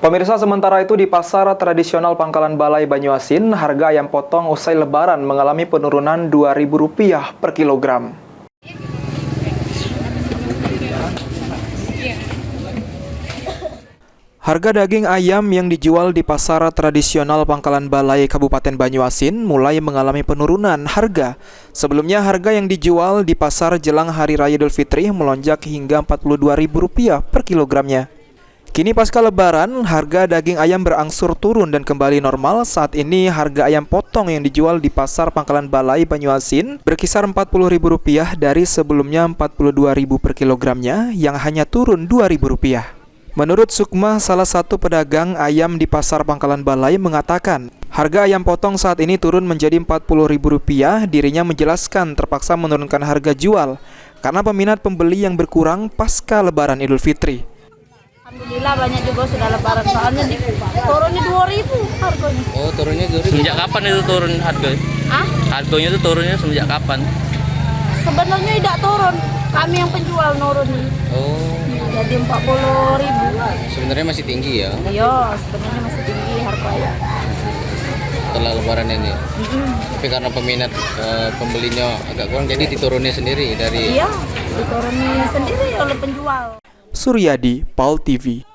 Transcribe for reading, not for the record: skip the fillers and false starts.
Pemirsa, sementara itu di pasar tradisional Pangkalan Balai Banyuasin, harga ayam potong usai lebaran mengalami penurunan Rp2.000 per kilogram. Harga daging ayam yang dijual di pasar tradisional Pangkalan Balai Kabupaten Banyuasin mulai mengalami penurunan harga. Sebelumnya harga yang dijual di pasar jelang Hari Raya Idul Fitri melonjak hingga Rp42.000 per kilogramnya. Kini pasca lebaran, harga daging ayam berangsur turun dan kembali normal. Saat ini harga ayam potong yang dijual di pasar Pangkalan Balai Banyuasin berkisar Rp40.000 dari sebelumnya Rp42.000 per kilogramnya yang hanya turun Rp2.000. Menurut Sukma, salah satu pedagang ayam di pasar Pangkalan Balai mengatakan, harga ayam potong saat ini turun menjadi Rp40.000. Dirinya menjelaskan terpaksa menurunkan harga jual karena peminat pembeli yang berkurang pasca lebaran Idul Fitri. Alhamdulillah banyak juga sudah lebaran, soalnya turunnya 2.000 harganya. Oh, turunnya 2.000. Semenjak kapan itu turun harganya? Harganya itu turunnya semenjak kapan? Sebenarnya tidak turun, kami yang penjual nurunin. Oh. Jadi 40.000. Sebenarnya masih tinggi ya? Iya, sebenarnya masih tinggi harganya. Setelah lebaran ini. Tapi karena peminat pembelinya agak kurang, jadi diturunnya sendiri dari. Iya, diturunnya sendiri oleh penjual. Suryadi, PAL TV.